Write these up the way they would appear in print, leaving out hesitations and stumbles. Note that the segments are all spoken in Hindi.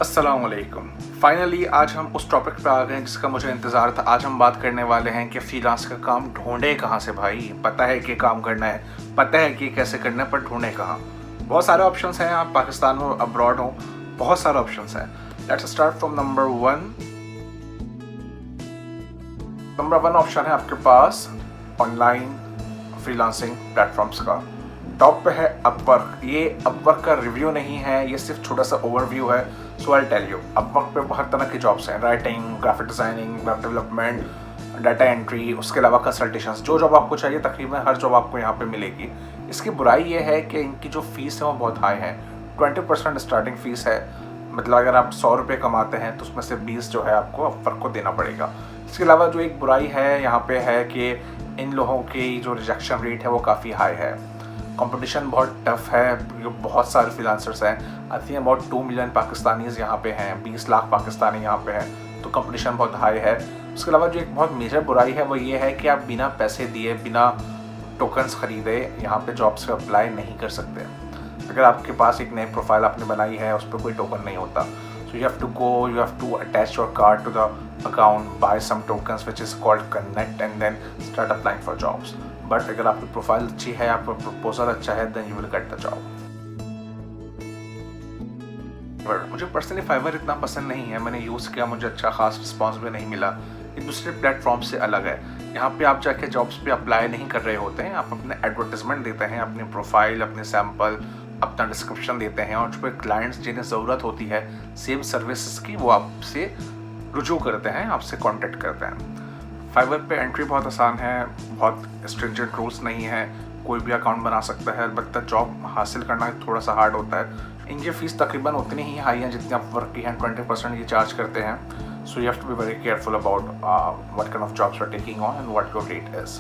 अस्सलाम वालेकुम। फाइनली आज हम उस टॉपिक पे आ गए हैं जिसका मुझे इंतज़ार था। आज हम बात करने वाले हैं कि फ्रीलांस का काम ढूंढे कहाँ से भाई। पता है कि काम करना है, पता है कि कैसे करना है, पर ढूंढे कहाँ। बहुत सारे ऑप्शंस हैं, आप पाकिस्तान हो अब्रॉड हो, बहुत सारे ऑप्शंस हैं। Let's start from number one. Number one option है आपके पास ऑनलाइन फ्रीलांसिंग प्लेटफॉर्म्स का। टॉप पे है अपवर्क। ये अपवर्क का रिव्यू नहीं है, ये सिर्फ छोटा सा ओवरव्यू है। सो आई टेल यू, अपवर्क पे हर तरह की जॉब्स हैं, writing, graphic designing, web development, data entry, उसके अलावा कंसल्टेशंस। जो जॉब आपको चाहिए तकरीबन हर जॉब आपको यहाँ पे मिलेगी। इसकी बुराई ये है कि इनकी जो फ़ीस है वो बहुत हाई है। 20% स्टार्टिंग फ़ीस है। मतलब अगर आप 100 रुपये कमाते हैं तो उसमें से 20 जो है आपको अपवर्क को देना पड़ेगा। इसके अलावा जो एक बुराई है यहाँ पे है कि इन लोगों की जो रिजेक्शन रेट है वो काफ़ी हाई है। कंपटीशन बहुत टफ है, बहुत सारे फ्रीलांसर्स हैं। I think about 2 million Pakistanis यहाँ पे हैं, 20 लाख पाकिस्तानी यहाँ पे हैं, तो कंपटीशन बहुत हाई है। उसके अलावा जो एक बहुत मेजर बुराई है वो ये है कि आप बिना पैसे दिए, बिना टोकन्स ख़रीदे यहाँ पे जॉब्स पे अप्लाई नहीं कर सकते। अगर आपके पास एक नई प्रोफाइल आपने बनाई है, उस पर कोई टोकन नहीं होता। So you have to attach your card to the account, buy some tokens which is called connect and then start applying for jobs. But अगर आपकी प्रोफाइल अच्छी है, आपका प्रपोजल अच्छा है, then you will get the job. But मुझे पर्सनली फाइवर इतना पसंद नहीं है, मैंने यूज़ किया, मुझे अच्छा खास रिस्पॉन्स भी नहीं मिला। ये दूसरे प्लेटफॉर्म से अलग है। यहाँ पे आप जाके जॉब्स पे अप्लाई नहीं कर रहे होते हैं, आप अपने एडवर्टाइजमेंट देते हैं, अपनी प्रोफाइल, अपने सैम्पल, अपना डिस्क्रिप्शन देते हैं, और जो पे क्लाइंट्स जिन्हें ज़रूरत होती है सेम सर्विसेज की, वो आपसे रुजू करते हैं, आपसे कॉन्टेक्ट करते हैं। फाइवर पे एंट्री बहुत आसान है, बहुत स्ट्रिंजेंट रूल्स नहीं है, कोई भी अकाउंट बना सकता है। अलबत्ता जॉब हासिल करना थोड़ा सा हार्ड होता है। इनकी फ़ीस तकरीबन उतनी ही हाई है जितनी आप वर्क की हैं, 20% ये चार्ज करते हैं। So you have to be very careful about what kind of jobs you are taking on and what your rate is.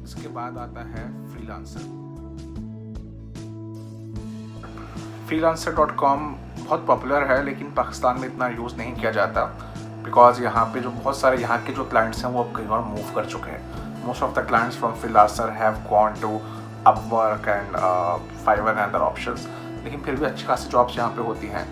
इसके बाद आता है फ्रीलांसर। freelancer.com बहुत पॉपुलर है, लेकिन पाकिस्तान में इतना यूज़ नहीं किया जाता, बिकॉज यहाँ पे जो बहुत सारे यहाँ के जो क्लाइंट्स हैं वो अब कहीं और मूव कर चुके हैं। Most of the clients from Freelancer have gone to Upwork and Fiverr and other options, लेकिन फिर भी अच्छी खासी जॉब्स यहाँ पे होती हैं।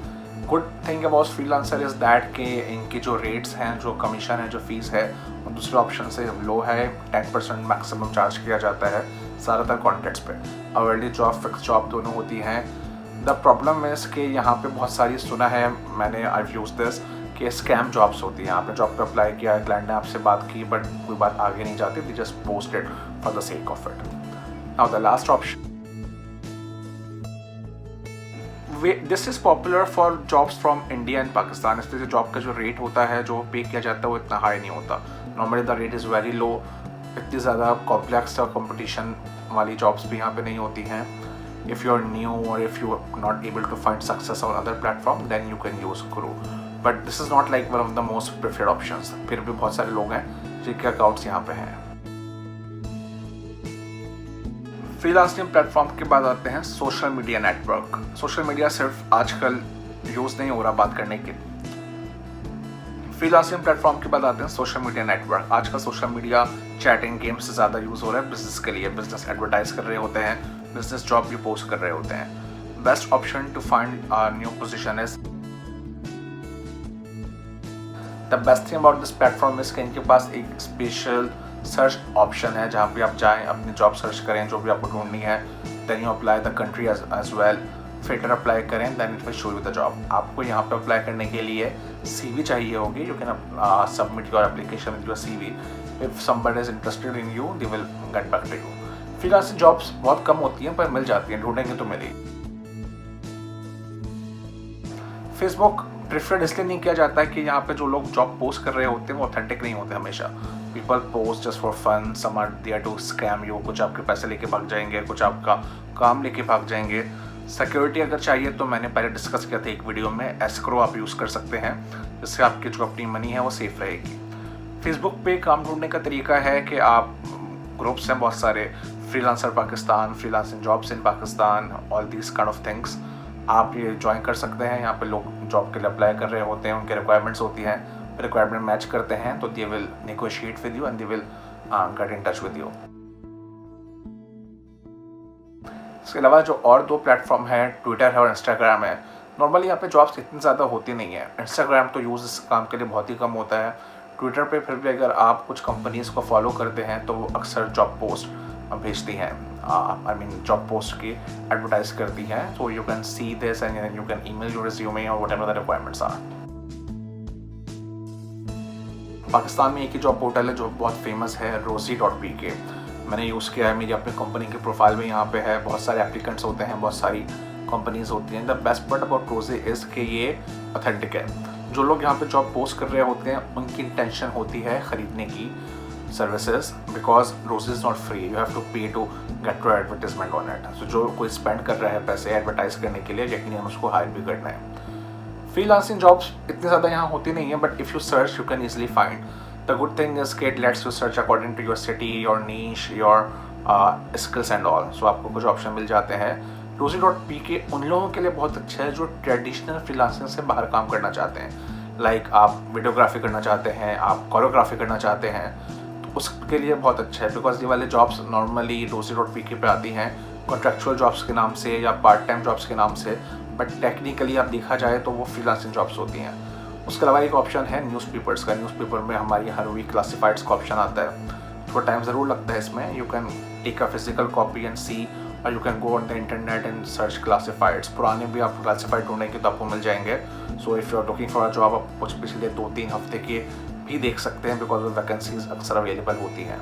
Good thing about freelancer is that कि इनकी जो रेट्स हैं, जो कमीशन है, जो फीस है, वो दूसरे ऑप्शन से लो है। 10% मैक्सिमम चार्ज किया जाता है ज़्यादातर कॉन्ट्रैक्ट्स पे। अवर्ली जॉब, फिक्स जॉब दोनों होती हैं। द प्रॉब्लम इज़ कि यहाँ पे बहुत सारी सुना है मैंने, आई यूज़ दिस, कि स्कैम जॉब्स होती हैं। आपने जॉब पे अप्लाई किया, क्लाइंट ने आपसे बात की, बट कोई बात आगे नहीं जाती, they just posted for the sake of it. Now the last option, this is popular for jobs from India and Pakistan. इसलिए जो जॉब का जो रेट होता है, जो पे किया जाता है, वो इतना हाई नहीं होता। Normally the rate is very low. इतनी ज़्यादा कॉम्प्लेक्स और कॉम्पिटिशन वाली जॉब्स भी यहाँ पे नहीं होती हैं। If you're new or if you are not able to find success on other platform, then you can use Guru. But this is not like one of the most preferred options. फिर भी बहुत सारे लोग हैं जिनके अकाउंट्स यहाँ पे हैं। फ्रीलांसिंग प्लेटफॉर्म के बाद आते हैं social media network. Social media सिर्फ आजकल यूज़ नहीं हो रहा बात करने के। फ्रीलांसिंग प्लेटफॉर्म के बाद आते हैं सोशल मीडिया नेटवर्क। आजकल सोशल मीडिया चैटिंग गेम्स से ज़्यादा यूज़ हो रहा है बिजनेस के लिए। बिजनेस एडवर्टाइज कर रहे होते हैं, बिजनेस जॉब भी पोस्ट कर रहे होते हैं। Best option to find new position is, the best thing about this platform is कि इनके पास एक स्पेशल सर्च ऑप्शन है जहाँ पे आप जाएं, अपनी जॉब सर्च करें जो भी आपको ढूंढनी है, then you apply the country as well, filter apply करें, then it will show you the job. आपको यहाँ पे अप्लाई करने के लिए CV चाहिए होगी। You can submit your application with your CV। If somebody is interested in you, they will get back to you. Freelancing jobs बहुत कम होती हैं, पर मिल जाती हैं, ढूंढेंगे तो मिलेगी। फेसबुक प्रेफर्ड इसलिए नहीं किया जाता है कि यहाँ पे जो लोग जॉब पोस्ट कर रहे होते हैं वो ऑथेंटिक नहीं होते हमेशा। People post just for fun, some are there to scam you. कुछ आपके पैसे लेके भाग जाएंगे, कुछ आपका काम लेके भाग जाएंगे। सिक्योरिटी अगर चाहिए तो मैंने पहले डिस्कस किया था एक वीडियो में, एस्क्रो आप यूज़ कर सकते हैं, जिससे आपकी जो अपनी मनी है वो सेफ रहेगी। फेसबुक पे काम ढूंढने का तरीका है कि आप, ग्रुप्स हैं बहुत सारे, freelancer Pakistan, freelancing jobs in Pakistan, all these kind of things, आप ये ज्वाइन कर सकते हैं। यहाँ पे लोग जॉब के लिए अप्लाई कर रहे होते हैं, उनके रिक्वायरमेंट्स होती हैं, रिक्वायरमेंट मैच करते हैं तो they will negotiate with you and they will get in touch with you. इसके अलावा जो और दो प्लेटफॉर्म है, ट्विटर है और इंस्टाग्राम है। नॉर्मली यहाँ पे जॉब्स इतनी ज़्यादा होती नहीं है। इंस्टाग्राम तो यूज़ इस काम के लिए बहुत ही कम होता है। ट्विटर पे फिर भी अगर आप कुछ कंपनीज़ को फॉलो करते हैं तो वो अक्सर जॉब पोस्ट भेजती हैं, आई मीन जॉब पोस्ट की एडवर्टाइज करती हैं। So you can see this and you can email your resume और whatever the requirements are. Pakistan में एक ही जॉब पोर्टल है जो बहुत फेमस है, rosie.pk। मैंने यूज़ किया है, मेरी अपनी कंपनी के प्रोफाइल में यहाँ पे है। बहुत सारे एप्लीकेंट्स होते हैं, बहुत सारी कंपनीज होती हैं। द बेस्ट पार्ट अबाउट रोजी इज़ कि ये ऑथेंटिक है। जो लोग यहाँ पे जॉब पोस्ट कर रहे होते हैं उनकी इंटेंशन होती है ख़रीदने की services, because Rozee is not free, you have to pay to get your advertisement on it. So जो कोई स्पेंड कर रहा है पैसे एडवर्टाइज करने के लिए, यकीनन उसको हायर भी करना है। फ्रीलांसिंग जॉब्स इतनी ज़्यादा यहाँ होती नहीं है, but if you search you can easily find. The good thing is के it lets you search according to your city, your niche, your skills and all. So आपको कुछ ऑप्शन मिल जाते हैं। rosie.pk उन लोगों के लिए बहुत अच्छा है जो ट्रेडिशनल फ्रीलांसिंग से बाहर काम करना चाहते हैं। लाइक आप वीडियोग्राफी करना चाहते हैं, आप कोरियोग्राफी करना चाहते हैं, तो उसके लिए बहुत अच्छा है। बिकॉज ये वाले जॉब्स नॉर्मली rosie.pk पे आती हैं कॉन्ट्रेक्चुअल जॉब्स के नाम से या पार्ट टाइम जॉब्स के नाम से, बट टेक्निकली आप देखा जाए तो वो फ्रीलांसिंग जॉब्स होती हैं। उसके अलावा एक ऑप्शन है न्यूज़पेपर्स का। न्यूज़पेपर में हमारी हर वीक क्लासिफाइड्स का ऑप्शन आता है। थोड़ा टाइम ज़रूर लगता है इसमें। You can take a physical copy and see, और you can go on the internet and search classifieds. पुराने भी आप क्लासिफाइड ढूंढेंगे तो आपको मिल जाएंगे। So if you are looking for a job, आप कुछ पिछले 2-3 हफ्ते के भी देख सकते हैं, बिकॉज वो वैकेंसीज अक्सर अवेलेबल होती हैं।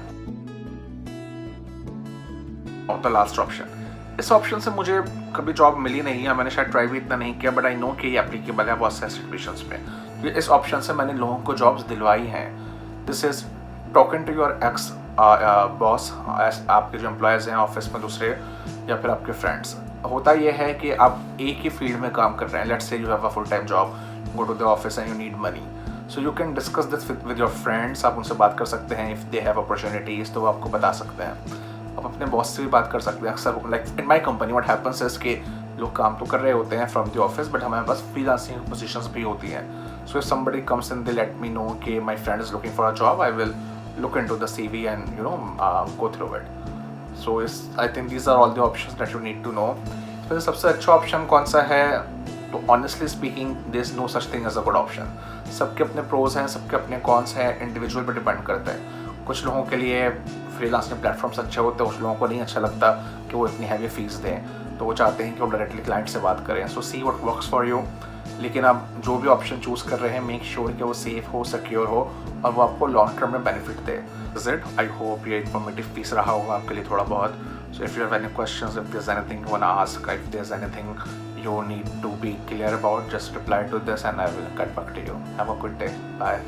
और द लास्ट ऑप्शन, इस ऑप्शन से मुझे कभी जॉब मिली नहीं है, मैंने शायद ट्राई भी इतना नहीं किया, बट आई नो कि ये एप्लीकेबल है बहुत सारे सिचुएशंस में। इस ऑप्शन से मैंने लोगों को जॉब्स दिलवाई हैं। This is talking to your ex boss, आपके जो एम्प्लॉयज़ हैं ऑफिस में दूसरे, या फिर आपके फ्रेंड्स। होता यह है कि आप एक ही फील्ड में काम कर रहे हैं। Let's say you have a full time job, go to the office and you need money, so you can discuss this with your friends. आप उनसे बात कर सकते हैं, इफ़ दे हैव अपॉर्चुनिटीज़ तो वो आपको बता सकते हैं। आप अपने बॉस से भी बात कर सकते हैं। अक्सर like in my company what happens is कि लोग काम तो कर रहे होते हैं फ्रॉम द ऑफिस, बट हमारे पास फ्रीलांसिंग पोजीशंस भी होती हैं। So if somebody comes in they let me know कि my friend is looking for a job, I will look into the CV and go through it. So I think these are all the options that you need to know. फिर सबसे अच्छा ऑप्शन कौन सा है? तो honestly speaking there is no such thing as a good option. सबके अपने प्रोज हैं, सबके अपने कॉन्स हैं, इंडिविजुअल पर डिपेंड करता है। कुछ लोगों के लिए फ्रीलांसिंग प्लेटफॉर्म्स अच्छे होते हैं, कुछ लोगों को नहीं अच्छा लगता कि वो इतनी हैवी फीस दें, तो वो चाहते हैं कि वो डायरेक्टली क्लाइंट से बात करें। So see what works for you. लेकिन आप जो भी ऑप्शन चूज़ कर रहे हैं, मेक श्योर कि वो सेफ हो, सिक्योर हो और वो आपको लॉन्ग टर्म में बेनिफिट दे। इट आई होप ये इन्फॉर्मेटिव पीस रहा होगा आपके लिए थोड़ा बहुत। So if you have any questions, if there is anything you want to ask, if there is anything you need to be clear about, just reply to this and I will get back to you. Have a good day. Bye.